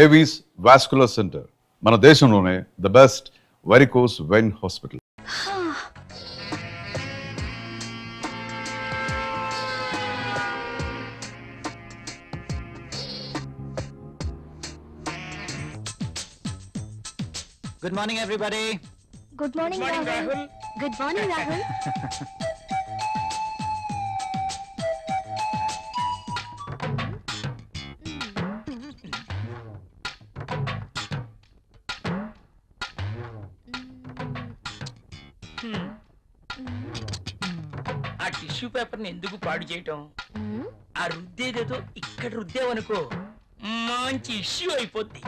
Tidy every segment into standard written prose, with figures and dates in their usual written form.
Avis vascular centre, మన దేశంలోనే the best varicose vein hospital. Good morning, everybody. Good morning, Rahul. Good morning, Rahul. ఆ tissue paper ని ఎందుకు పాడు చేయటం? ఆ రుద్దేదేదో ఇక్కడ రుద్దేవనుకో మంచి ఇష్యూ అయిపోద్ది.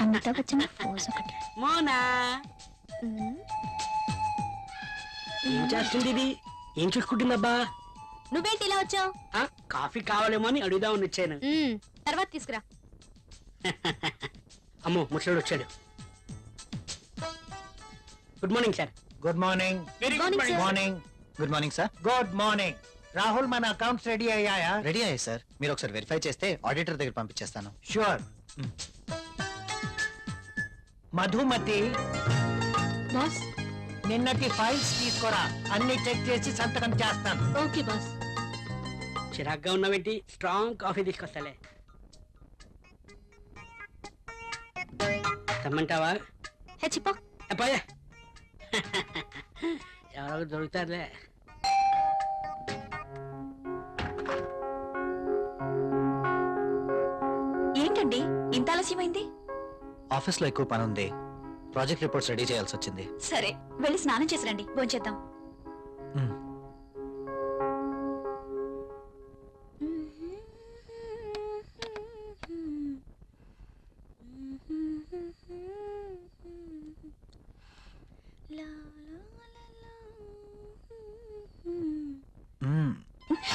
అమితాబ్ బచ్చన్ ఫోజ్ ఒకటి. మోనా ఏం చేస్తుంది ఇది? ఏం చూసుకుంటుందబ్బా? నువ్వేంటి ఇలా వచ్చావు? కాఫీ కావాలేమో అని అడుగుదామని వచ్చాను. తర్వాత తీసుకురా. అమ్మో ముసలోడు వచ్చాడు. Good morning sir. Good morning. Very Good morning, sir. Morning. Good morning sir. Good morning. Rahul, మన అకౌంట్స్ రెడీ అయ్యాయా? రెడీ అయ్యాయి సార్. మీరు ఒకసారి వెరిఫై చేస్తే ఆడిటర్ దగ్గర పంపించేస్తాను. షూర్. మధుమతి, బాస్. నిన్నటి ఫైల్స్ తీసుకురా, అన్ని చెక్ చేసి సంతకం చేస్తాను. Okay boss. చిరాగ్గా ఉన్నావేంటి? Strong coffee తీసుకొస్తాలే. తెమ్మంటావా? హెచ్చిపో. అబ్బాయే ఎవరో దొరుకుతారులే. ఏంటండి ఇంత ఆలస్యమైంది? ఆఫీస్ లో ఎక్కువ పని ఉంది. ప్రాజెక్ట్ రిపోర్ట్స్ రెడీ చేయాల్సి వచ్చింది. సరే వెళ్ళి స్నానం చేసి రండి, భోంచేద్దాం. మ్మ్.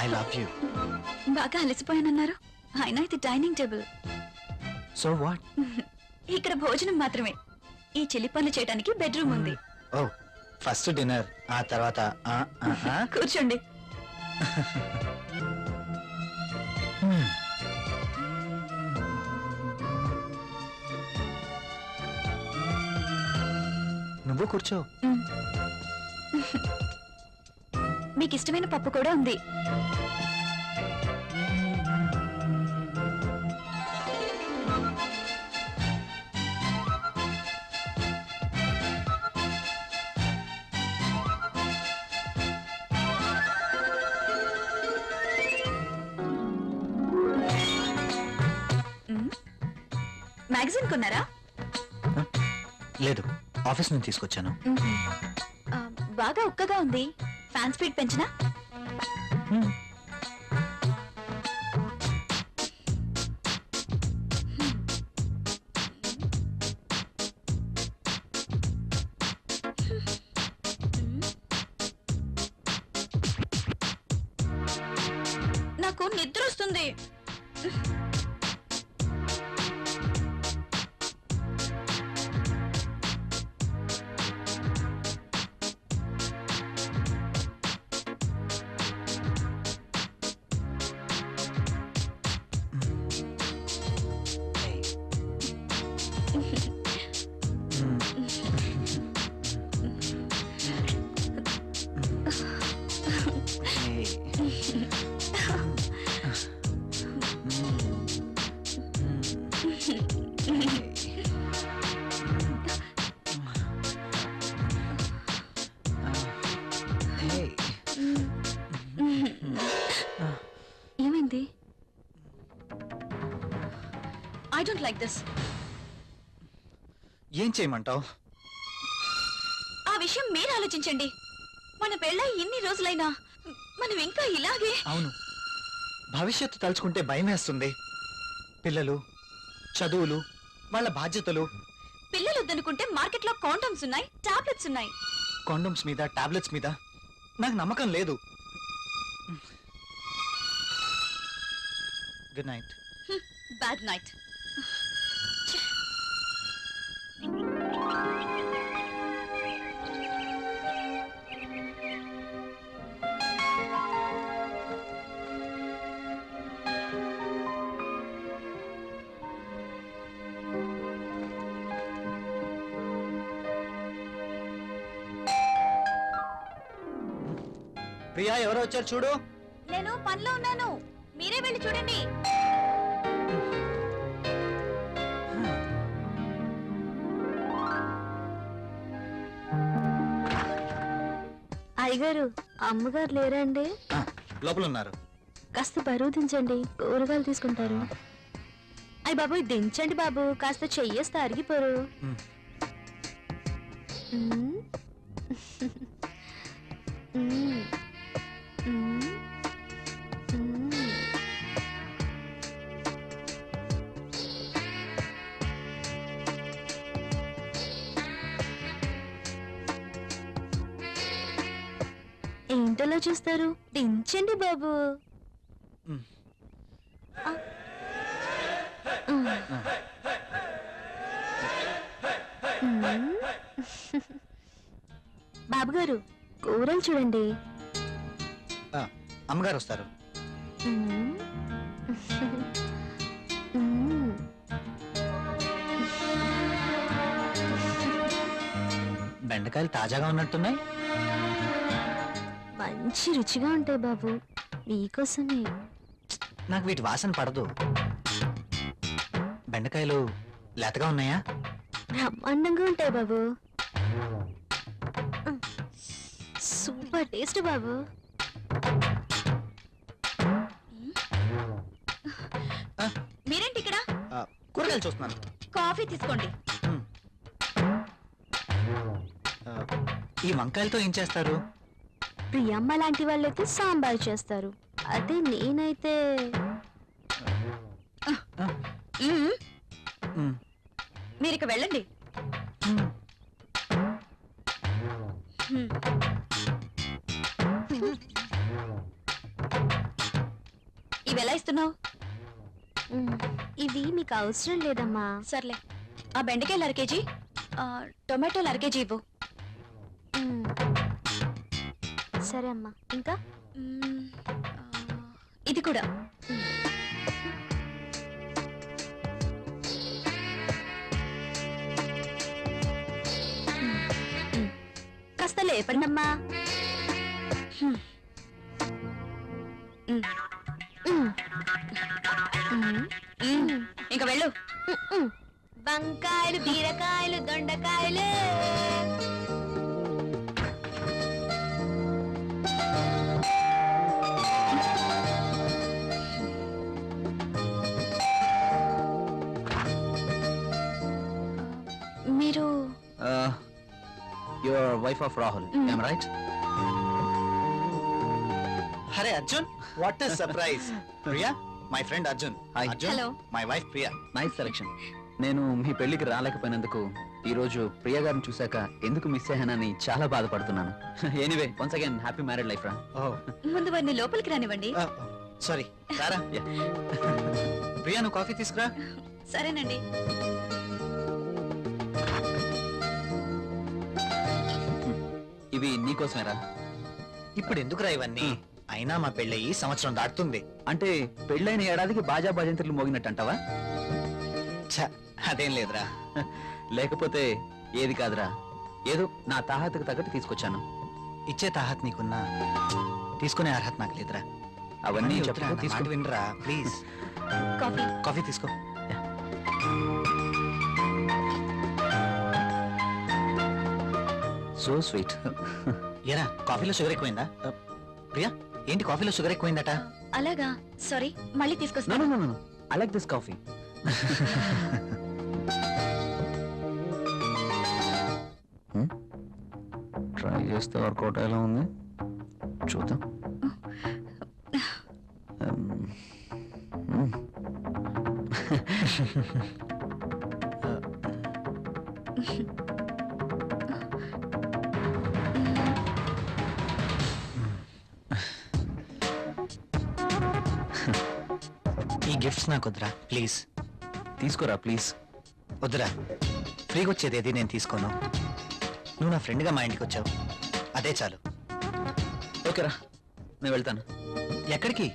I love you. బాగా అలసిపోయానన్నారు. అయినా ఇది డైనింగ్ టేబుల్. So what? ఇక్కడ భోజనం మాత్రమే. ఈ చిలి పనులు చేయడానికి బెడ్రూమ్ ఉంది. Oh, ఫస్ట్ డిన్నర్, ఆ తర్వాత కూర్చోండి. నువ్వు కూర్చో. మీకు ఇష్టమైన పప్పు కూడా ఉంది. మ్యాగజైన్ కొన్నారా? లేదు, ఆఫీస్ నుంచి తీసుకొచ్చాను. బాగా ఉక్కగా ఉంది. ఫ్యాన్ స్పీడ్ పెంచినా? నాకు నిద్ర వస్తుంది. ఏమైంది? I don't like this. ఏం చేయమంటావు? ఆ విషయం మీరు ఆలోచించండి. మన పెళ్ళై ఇన్ని రోజులైనా మనం ఇంకా ఇలాగే. అవును, భవిష్యత్తు తలుచుకుంటే భయం వేస్తుంది. పిల్లలు, చదువులు, వాళ్ళ బాధ్యతలు. పిల్లలు వద్దనుకుంటే మార్కెట్లో కాండమ్స్ ఉన్నాయి, టాబ్లెట్స్ ఉన్నాయి. కాండమ్స్ మీద, టాబ్లెట్స్ మీద నాకు నమ్మకం లేదు. Good night. Bad night. Priya ఎవరో వచ్చారు చూడు. నేను పనిలో ఉన్నాను, మీరే వెళ్ళి చూడండి. అయ్యగారు అమ్మగారు లేరండి? లోపల ఉన్నారు. కాస్త బరువు దించండి, కూరగాయలు తీసుకుంటారు. అయ్య బాబు దించండి బాబు, కాస్త చెయ్యేస్తే అరిగిపోరు. మ్. మ్. మ్. మ్. మ్. ఏంటలా చూస్తారు, దించండి బాబు. మ్. బాబుగారు కూరలు చూడండి. అమ్మగారు వస్తారు. మ్మ్. మ్మ్. బెండకాయలు తాజాగా ఉన్నట్టున్నాయి. మంచి రుచిగా ఉంటాయి బాబు, మీకోసమే. నాకు వీటి వాసన పడదు. బెండకాయలు లేతగా ఉన్నాయా? బ్రహ్మాండంగా ఉంటాయి బాబు. సూపర్ టేస్ట్ బాబు. మీరేంటి ఇక్కడ? కూరగాయలు చూస్తున్నాను. కాఫీ తీసుకోండి. ఈ వంకాయలతో ఏం చేస్తారు? ప్రియమ్మ లాంటి వాళ్ళైతే సాంబార్ చేస్తారు, అదే నేనైతే మ్మ్. మ్. మీరు ఇక వెళ్ళండి. మ్. మ్మ్. ఇవి ఎలా ఇస్తున్నావు? ఇవి మీకు అవసరం లేదమ్మా. సర్లే, ఆ బెండకాయలు 1/2 కేజీ, టొమాటోలు 1/2 కేజీ ఇవ్వు. మ్మ్. సరే అమ్మా, ఇంకా మ్మ్. ఇది కూడా. కాస్త లేపండి. అమ్మా. మ్మ్. ఇంకా వెళ్ళు. వంకాయలు, బీరకాయలు, దొండకాయలు. మీరు your wife of Rahul, Mm. am I right? అరే Arjun, what is surprise. Priya, my friend Arjun. Hi Arjun, Hello. My wife Priya. Nice selection. నేను మీ పెళ్లికి రాలేకపోయినందుకు ఈ రోజు ప్రియా గారిని చూశాక ఎందుకు మిస్ అయ్యానని చాలా బాధపడుతున్నాను. Anyway, once again happy married life రా. ముందు వారిని లోపలికి రానివ్వండి. సారీ, రారా. ప్రియా, నువ్వు కాఫీ తీసుకురా. సరేనండి. ఇవి నీకోసమేరా. ఇప్పుడు ఎందుకురా ఇవన్నీ? అయినా మా పెళ్ళయి సంవత్సరం దాటుతుంది. అంటే పెళ్ళైన ఏడాదికి బాజా భజంత్రులు మోగినట్టు అంటావా? అదేం లేదురా. లేకపోతే ఏది కాదురా, ఏదో నా తాహతకు తగ్గట్టు తీసుకొచ్చాను. ఇచ్చే తాహత్ నీకున్నా, తీసుకునే అర్హత నాకు లేదురా. అవన్నీ తీసుకుని వినరా ప్లీజ్. కాఫీ. కాఫీ తీసుకో. So sweet. ఏరా, కాఫీలో షుగర్ ఎక్కువైందా? ప్రియా, ఏంటి కాఫీలో షుగర్ ఎక్కువైందట? అలాగా, సారీ, మళ్ళీ తీసుకొస్తాను. No. I like this coffee. Try చేస్తే వర్కౌట్ ఎలా ఉంది చూద్దాం. ఈ గిఫ్ట్స్ నాకు వద్దురా ప్లీజ్. తీసుకోరా ప్లీజ్. వద్దురా, ఫ్రీగా వచ్చేది ఏది నేను తీసుకోను. నువ్వు నా ఫ్రెండ్గా మా ఇంటికి వచ్చావు, అదే చాలు. ఓకేరా, నేను వెళ్తాను. ఎక్కడికి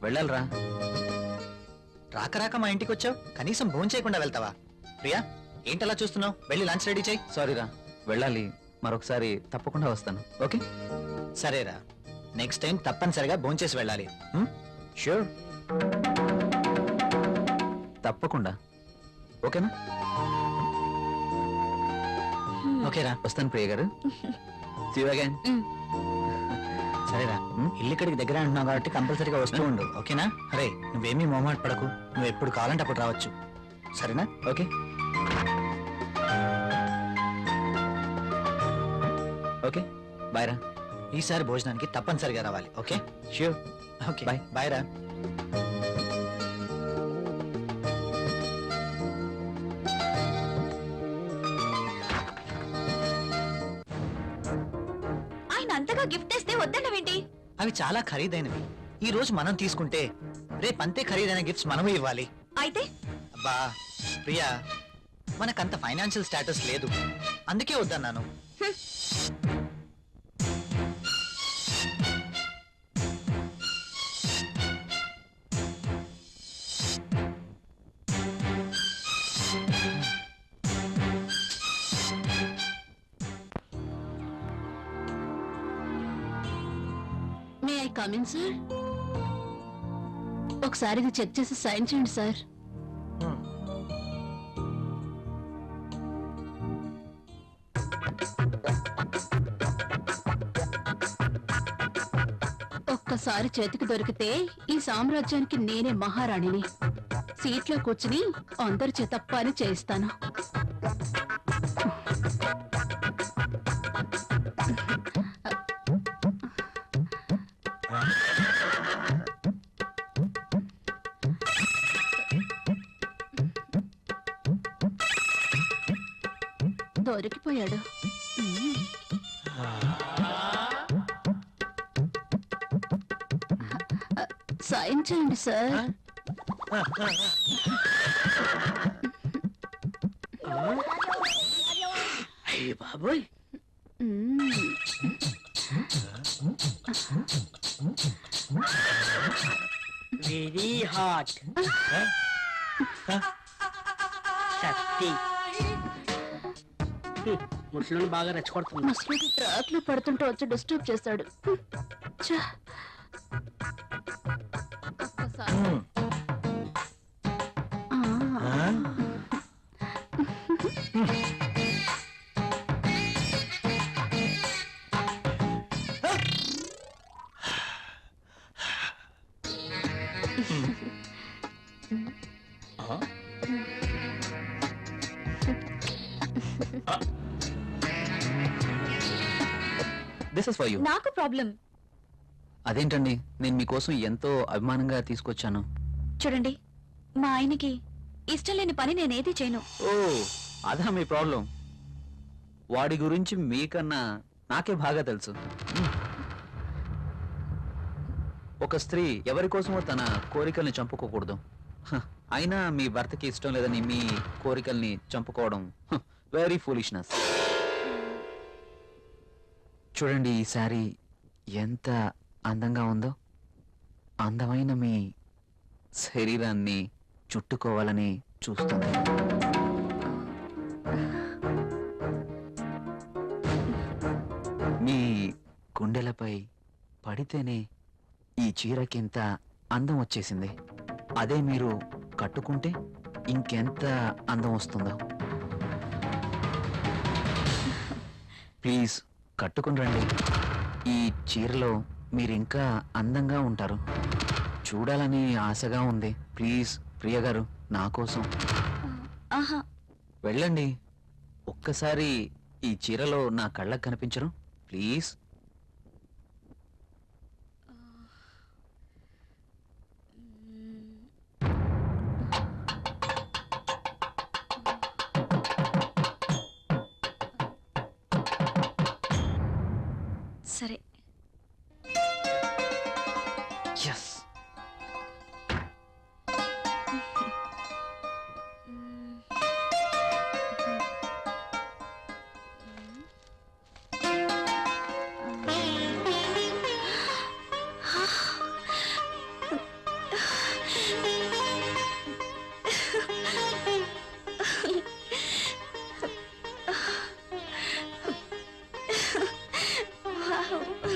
వెళ్ళాలిరా? రాక రాక మా ఇంటికి వచ్చావు, కనీసం భోజనం చేయకుండా వెళ్తావా? ప్రియా, ఏంటలా చూస్తున్నావు? వెళ్ళి లంచ్ రెడీ చేయి. సారీరా, వెళ్ళాలి. మరొకసారి తప్పకుండా వస్తాను. ఓకే, సరేరా. నెక్స్ట్ టైం తప్పనిసరిగా భోంచేసి వెళ్ళాలి. షూర్, తప్పకుండా. ఓకేనా? ఓకేరా, వస్తాను ప్రియ గారు. See you again. సరేరా, ఇల్లు ఇక్కడికి దగ్గర అంటున్నావు కాబట్టి కంపల్సరీగా వస్తూ ఉండు. ఓకేనా? అరే, నువ్వేమీ మొహమాట పడకు. నువ్వు ఎప్పుడు కావాలంటే అప్పుడు రావచ్చు. సరేనా? ఓకే. ఓకే, బాయ్ రా. ఈసారి భోజనానికి తప్పనిసరిగా రావాలి. Okay? Sure. Okay, bye. Bye రా. ఆయన అంతగా గిఫ్ట్ ఇస్తే వద్దన్నవేంటి? అవి చాలా ఖరీదైనవి. ఈ రోజు మనం తీసుకుంటే రేపు అంతే ఖరీదైన గిఫ్ట్స్ మనము ఇవ్వాలి. అయితే అబ్బా ప్రియా, మనకంత ఫైనాన్షియల్ స్టేటస్ లేదు, అందుకే వద్దన్నాను. May I come in sir? ఒకసారి ఇది చెక్ చేసి సైన్ చేయండి సార్. ఒక్కసారి చేతికి దొరికితే ఈ సామ్రాజ్యానికి నేనే మహారాణిని. సీట్లో కూర్చుని అందరి చేత పని చేయిస్తాను. దొరికిపోయాడు. సైన్ చేయండి సార్. అయ్య బాబోయ్, వెరీ హాట్. శక్తి ముసలిని బాగా రెచ్చగొడుతుంది. ముసలికి ట్రాక్ లో పడుతుంటే వచ్చి డిస్టర్బ్ చేశాడు. ఛ! ఒక్కసారి. ఆ. This is for you. నాకు ప్రాబ్లం. అదేంటండి, నేను మీకోసం ఎంతో అభిమానంగా తీసుకొచ్చాను. చూడండి, మా ఆయనకి ఇష్టం లేని పని నేనేది చేయను. ఓ, అదా మీ ప్రాబ్లం? వాడి గురించి మీకన్నా నాకే బాగా తెలుసు. ఒక స్త్రీ ఎవరి కోసమో తన కోరికల్ని చంపుకోకూడదు. అయినా మీ భర్తకి ఇష్టం లేదని మీ కోరికల్ని చంపుకోవడం వెరీ ఫూలిష్నెస్. చూడండి, ఈ శారీ ఎంత అందంగా ఉందో. అందమైన మీ శరీరాన్ని చుట్టుకోవాలని చూస్తుంది. మీ గుండెలపై పడితేనే ఈ చీరకింత అందం వచ్చేసింది. అదే మీరు కట్టుకుంటే ఇంకెంత అందం వస్తుందో. ప్లీజ్ కట్టుకుని రండి. ఈ చీరలో మీరు ఇంకా అందంగా ఉంటారు. చూడాలని ఆశగా ఉంది. ప్లీజ్ ప్రియ గారు, నా కోసం ఆహా, వెళ్ళండి. ఒక్కసారి ఈ చీరలో నా కళ్ళకు కనిపించరు? ప్లీజ్. సరే. Yes. Wow.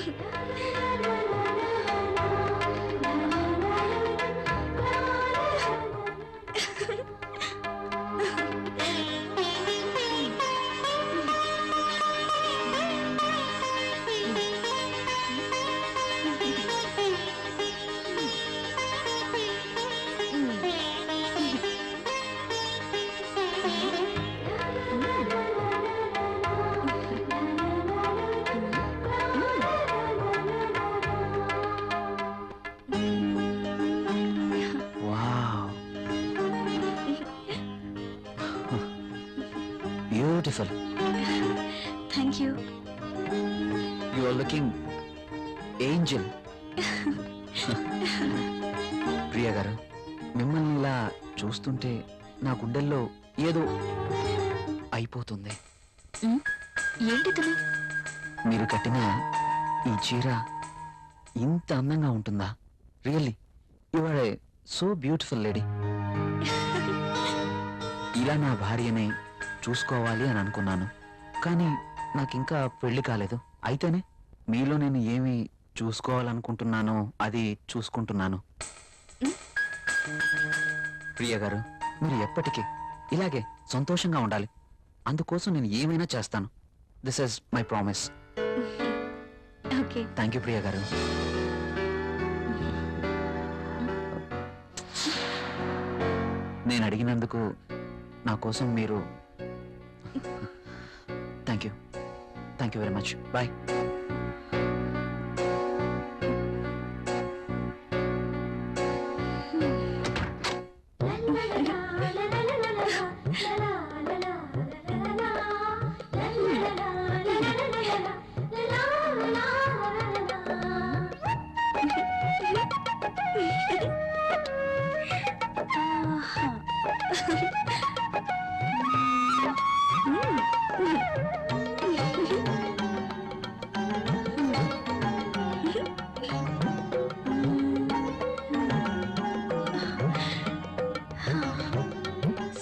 Beautiful. Thank you. You are looking angel. Priya garu, మిమ్మల్ని ఇలా చూస్తుంటే నా గుండెల్లో ఏదో అయిపోతుంది. ఏంటితను? మీరు కట్టిన ఈ చీర ఇంత అందంగా ఉంటుందా? Really you are a so beautiful lady. ఇలా నా భార్యని చూసుకోవాలి అని అనుకున్నాను, కానీ నాకింకా పెళ్లి కాలేదు. అయితేనే మీలో నేను ఏమి చూసుకోవాలనుకుంటున్నానో అది చూసుకుంటున్నాను. ప్రియ గారు, మీరు ఎప్పటికీ ఇలాగే సంతోషంగా ఉండాలి. అందుకోసం నేను ఏమైనా చేస్తాను. This is my promise. Okay. Thank you Priya garu. నేను అడిగినందుకు నా కోసం మీరు thank you very much. Bye.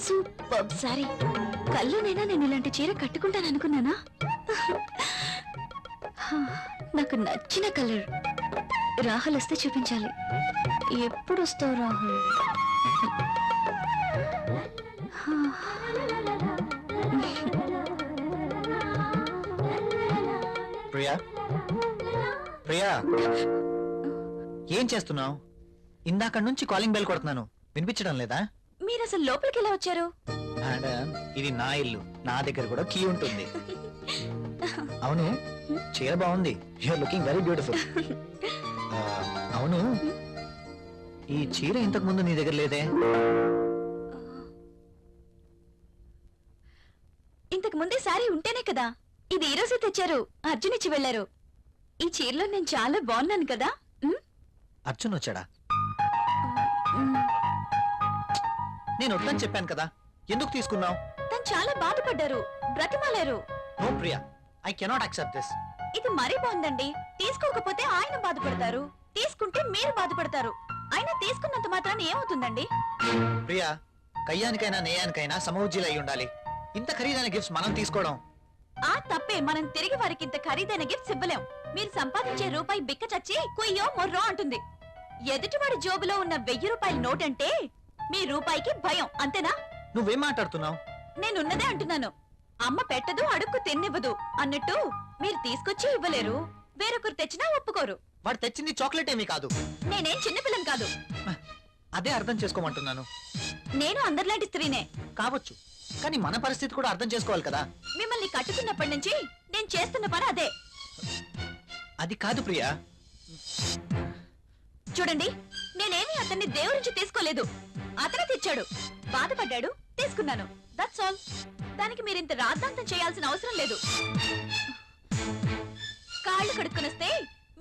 Super sorry. కల్లోనైనా నేను ఇలాంటి చీర కట్టుకుంటాను అనుకున్నానా? నాకు నచ్చిన కలర్. రాహుల్ వస్తే చూపించాలి. ఎప్పుడు వస్తావు రాహుల్? ప్రియా, ప్రియా, ఏం చేస్తున్నావు? ఇందాక నుంచి కాలింగ్ బెల్ కొడుతున్నాను, వినిపించడం లేదా? మీరు అసలు లోపలికి ఎలా వచ్చారు? మేడం, ఇది నా ఇల్లు, నా దగ్గర కూడా కీ ఉంటుంది. అవును, చీర బాగుంది. You're looking very beautiful. అవును, ఈ చీర ఇంతకు ముందు నీ దగ్గర లేదే? ఇంతకు ముందే సారీ ఉంటేనే కదా. ఇది ఈ రోజే తెచ్చారు. అర్జున్ ఇచ్చి వెళ్లారు. ఈ చీరలో నేను చాలా బాగున్నాను కదా? అర్జున్ వచ్చాడా? మ్, నేను వద్దని చెప్పాను కదా, ఎందుకు తీసుకున్నావు? తను చాలా బాధపడ్డారు, బ్రతిమాలారు. No Priya, I cannot accept this. ఇది మరీ బాగుందండి. తీసుకోకపోతే ఆయన బాధపడతారు, తీసుకుంటే మీరు బాధపడతారు. అయినా తీసుకున్నంత మాత్రాన్ని ఏమవుతుందండి? ప్రియా, కయ్యానికైనా నేయానికైనా సమౌజ్జీలు అయి ఉండాలి. ఇంత ఖరీదైన గిఫ్ట్స్ మనం తీసుకోవడం ఆ తప్పే. మనం తిరిగి వారికి ఇంత ఖరీదైన గిఫ్ట్స్ ఇవ్వలేం. మీరు సంపాదించే రూపాయి బిక్క చచ్చి కుయ్యో మొర్రో అంటుంది. ఎదుటివాడి జోబులో ఉన్న 1000 రూపాయల నోట్ అంటే మీ రూపాయికి భయం, అంతేనా? నువ్వేం మాట్లాడుతున్నావు? నేనున్నదే అంటున్నాను. అమ్మ పెట్టదు, అడుక్కు తిన్నివ్వదు అన్నట్టు మీరు తీసుకొచ్చి ఇవ్వలేరు, వేరొకరు తెచ్చినా ఒప్పుకోరు. వాడు తెచ్చింది చాక్లెట్ ఏమీ కాదు. నేనేం చిన్నపిల్లం కాదు. అదే అర్థం చేసుకోమంటున్నాను. నేను అందరిలాంటి స్త్రీనే కావచ్చు, కానీ మన పరిస్థితి కూడా అర్థం చేసుకోవాలి కదా. మిమ్మల్ని కట్టుకున్నప్పటి నుంచి నేను చేస్తున్న పని అదే. అది కాదు ప్రియా. చూడండి, నేనేమి అతన్ని దేవురించి తీసుకోలేదు. అతనే తెచ్చాడు, బాధపడ్డాడు, తీసుకున్నాను. That's all. దానికి మీరింత రాద్ధాంతం చేయాల్సిన అవసరం లేదు. కాళ్ళు కడుక్కునొస్తే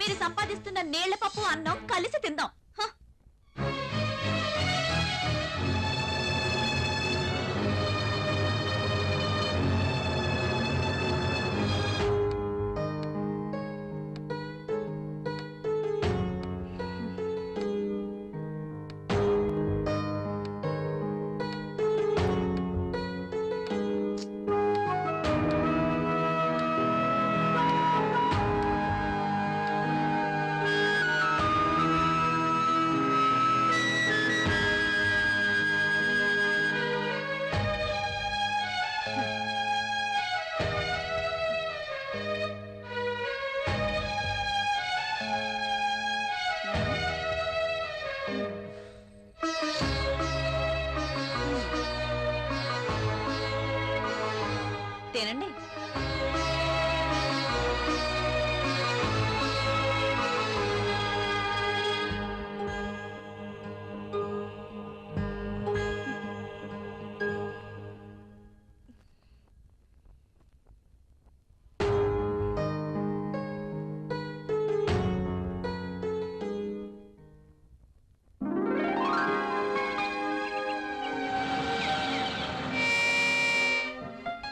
మీరు సంపాదిస్తున్న నీళ్ల పప్పు అన్నం కలిసి తిందాం. హ.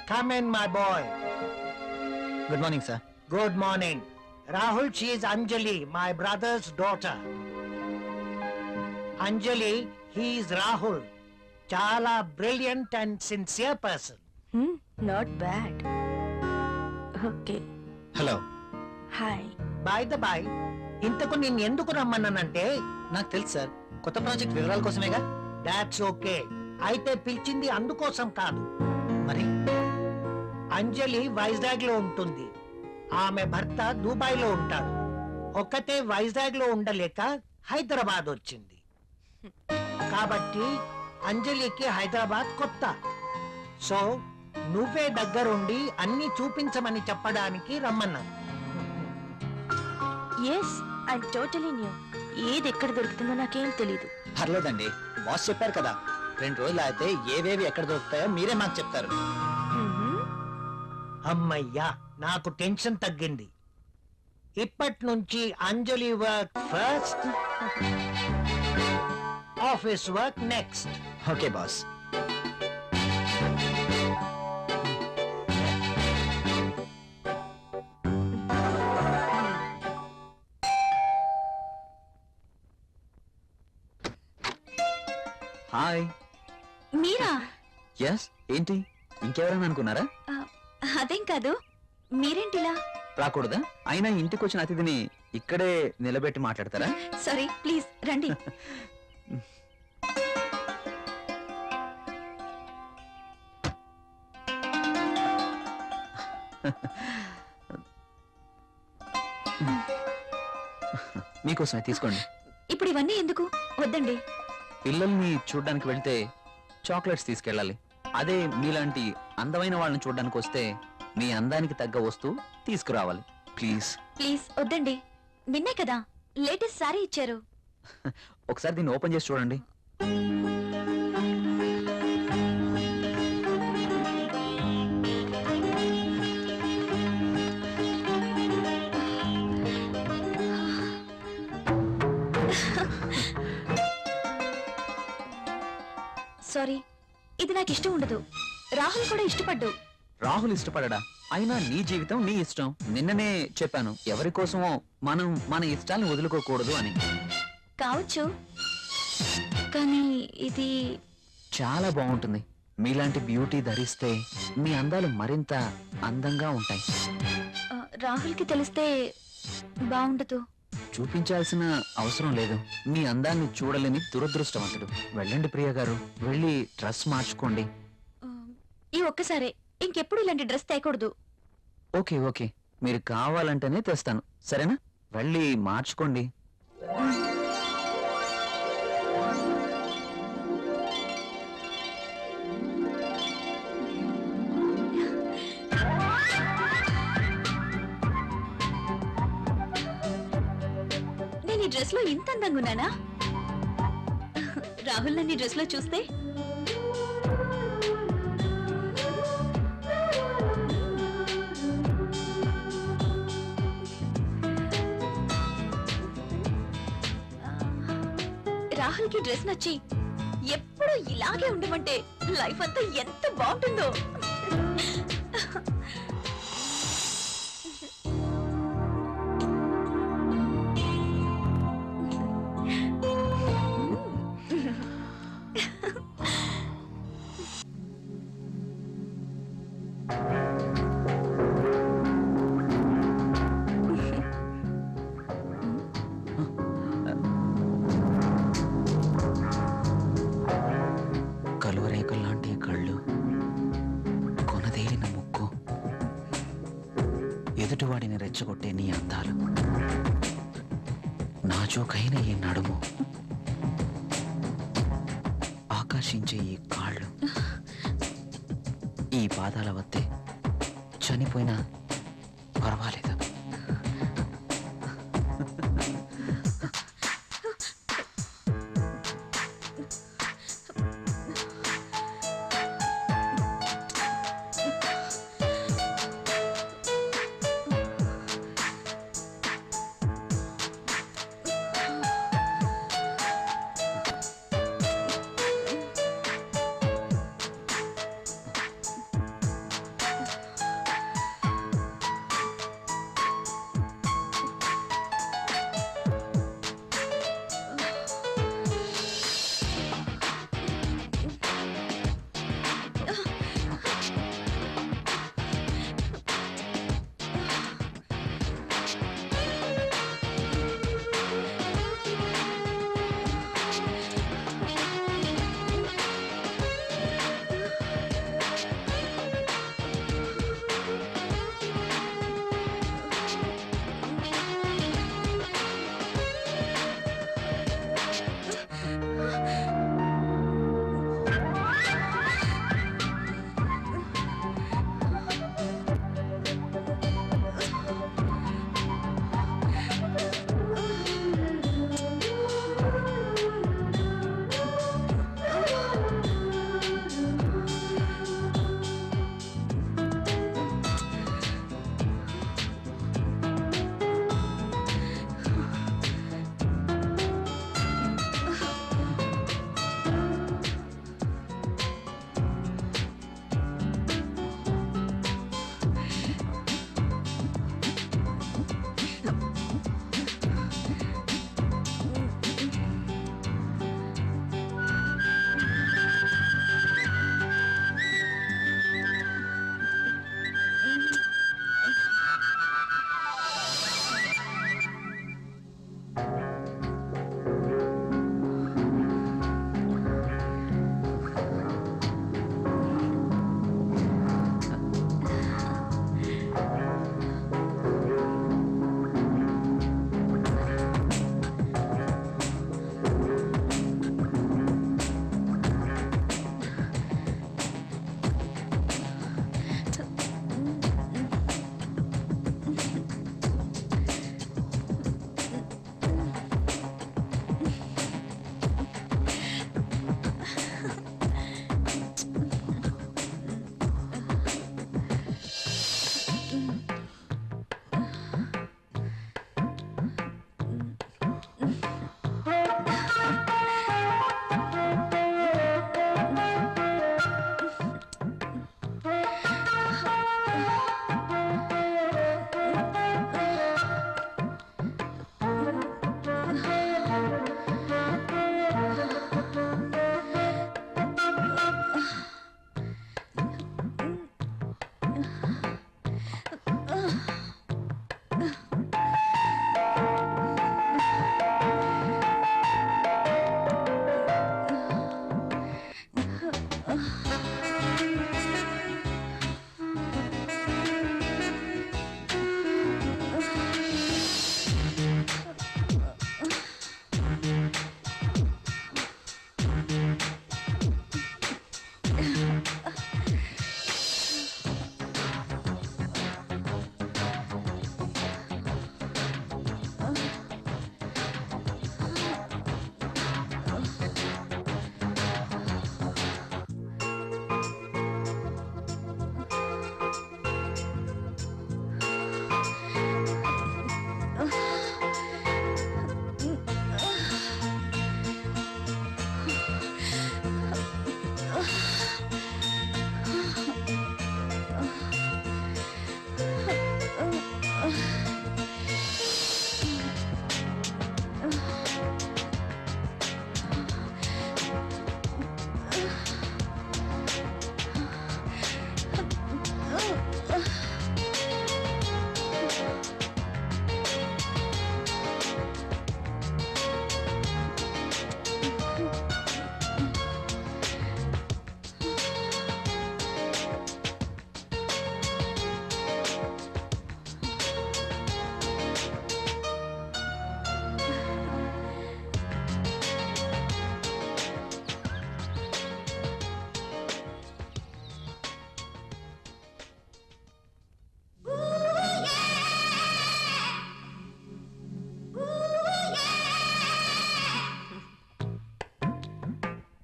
come in, my boy. Good morning sir. Good morning. Rahul, she is Anjali, my brother's daughter. Anjali, he is Rahul. Chala brilliant and sincere person. Not bad. Okay, hello. Hi. By the by, ఇంతకు నేను ఎందుకు రమ్మన్నానంటే, నాకు తెలుసు sir, కొత్త project వివరాల కోసమేగా. That's okay. అయితే పిలిచింది అందుకోసం కాదు. మరి అంజలి వైజాగ్ లో ఉంటుంది. ఆమె భర్త దుబాయ్ లో ఉంటాడు. ఒక్కతే వైజాగ్ లో ఉండలేక హైదరాబాద్ వచ్చింది. కాబట్టి అంజలికి హైదరాబాద్ కొత్త. సో నువ్వే దగ్గరుండి అన్ని చూపించమని చెప్పడానికి రమ్మన్నాను. Yes, I totally new. ఏది ఎక్కడ దొరుకుతుందో నాకేం తెలీదు. పర్లేదండి, బాస్ చెప్పారు కదా, 2 రోజులు అయితే ఏవేవి ఎక్కడ దొరుకుతాయో మీరే మాకు చెప్తారు. అమ్మయ్యా, నాకు టెన్షన్ తగ్గింది. ఇప్పటి నుంచి Anjali work first, office work next. Okay boss. Hi. మీరా? ఎస్, ఏంటి ఇంకెవరైనా అనుకున్నారా? అదేం కాదు, మీరేంటిలా? రాకూడదా? అయినా ఇంటికి వచ్చిన అతిథిని ఇక్కడే నిలబెట్టి మాట్లాడతారా? సారీ, ప్లీజ్ రండి. మీకోసమే తీసుకోండి. ఇప్పుడు ఇవన్నీ ఎందుకు? వద్దండి. పిల్లల్ని చూడడానికి వెళ్తే చాక్లెట్స్ తీసుకెళ్ళాలి. అదే మీలాంటి అందమైన వాళ్ళని చూడడానికి వస్తే మీ అందానికి తగ్గ వస్తువు తీసుకురావాలి. ప్లీజ్ ప్లీజ్ వద్దండి. నిన్నే కదా లేటెస్ట్ సారీ ఇచ్చారు. ఒకసారి దీన్ని ఓపెన్ చేసి చూడండి. సారీ, ఇది నాకు ఇష్టం ఉండదు. రాహుల్ కూడా ఇష్టపడ్డు. రాహుల్ ఇష్టపడడా? అయినా నీ జీవితం నీ ఇష్టం. నిన్ననే చెప్పాను, ఎవరి కోసమో మనం మన ఇష్టాల్ని వదులుకోకూడదు అని. కావచ్చు, కానీ ఇది చాలా బాగుంటుంది. మీలాంటి బ్యూటీ ధరిస్తే మీ అందాలు మరింత అందంగా ఉంటాయి. రాహుల్కి తెలిస్తే బాగుండదు. చూపించాల్సిన అవసరం లేదు. మీ అందాన్ని చూడలేని దురదృష్టవంతుడు. వెళ్ళండి ప్రియ గారు, వెళ్ళి డ్రెస్ మార్చుకోండి. ఈ ఒక్కసారే, ఇంకెప్పుడు ఇలాంటి డ్రెస్ తేకూడదు. ఓకే ఓకే, మీరు కావాలంటేనే తెస్తాను, సరేనా? వెళ్ళి మార్చుకోండి. నేను ఈ డ్రెస్ లో ఇంత అందంగా ఉన్నానా? రాహుల్ నన్ను ఈ డ్రెస్ లో చూస్తే రాహుల్ కి డ్రెస్ నచ్చి ఎప్పుడు ఇలాగే ఉండమంటే లైఫ్ అంతా ఎంత బాగుంటుందో. కలువరేకుల్లాంటి కళ్ళు, కొనదేలిన ముక్కు, ఎదుటివాడిని రెచ్చగొట్టే నీ అందాలు, నాజూకైన ఈ నడుము, ఆకర్షించే ఈ కాళ్ళు, ఈ పాదాల వద్దే చనిపోయినా పర్వాలేదు.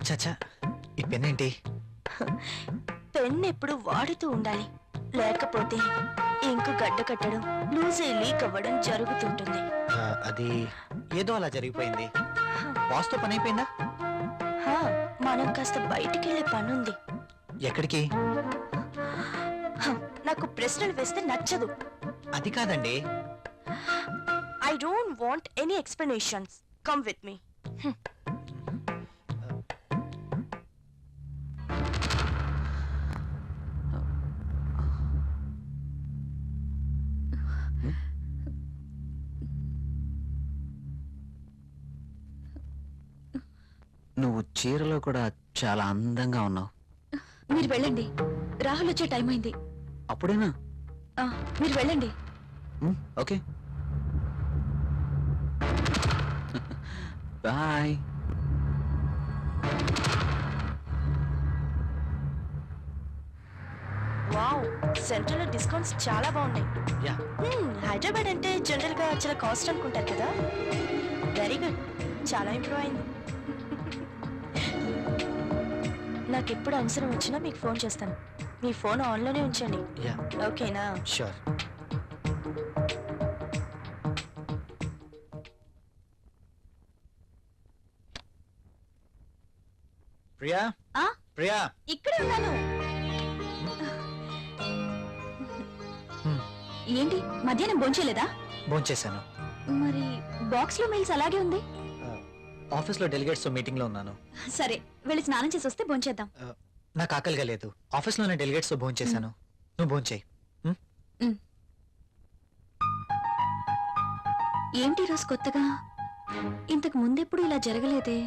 చచ్చా ఈ పెన్ ఏంటి? పెన్ ఎప్పుడు వాడుతూ ఉండాలి, లేకపోతే ఇంకు గడ్డ కట్టడం, లూజ్ అయి లీక్ అవ్వడం జరుగుతుంటుంది. అది ఏదో అలా జరిగిపోయింది. బాస్తో పని అయిపోయిందా? హా, మనం కాస్త బయటికి వెళ్ళే పనుంది. ఎక్కడికి? నాకు ప్రశ్నలు వేస్తే నచ్చదు. అది కాదండి. I don't want any explanations. Come with me. నువ్వు చీరలో కూడా చాలా అందంగా ఉన్నావు. మీరు వెళ్ళండి, రాహుల్ వచ్చే టైం అయింది. అప్పుడేనా? మీరు వెళ్ళండి. Okay bye. వావ్, సెంట్రల్ లో డిస్కౌంట్స్ చాలా బాగున్నాయి. యా. హైదరాబాద్ అంటే జనరల్ గా చాలా కాస్ట్ అనుకుంటారు కదా. వెరీ గుడ్, చాలా ఇంప్రూవ్ అయింది. నాకు ఎప్పుడు అవసరం వచ్చినా మీకు ఫోన్ చేస్తాను. మీ ఫోన్ ఆన్లోనే ఉంచండి, యా ఓకేనా? షూర్. ప్రియా, ఆ? ప్రియా, ఇక్కడే ఉన్నాను. ఏంటి మధ్యాహ్నం భోంచేయలేదా? భోంచేశాను. మరి బాక్స్ లో మెయిల్స్ అలాగే ఉంది. ఆఫీస్లో డెలిగేట్స్తో మీటింగ్లో ఉన్నాను. సరే, వెళ్ళి స్నానం చేసి వస్తే భోంచేద్దాం. నాకు ఆకలిగా లేదు. ఆఫీస్లోనే డెలిగేట్స్తో భోంచేశాను. నువ్వు భోంచేయి. ఏంటి రోజు కొత్తగా? ఇంతకు ముందెప్పుడు ఇలా జరగలేదే.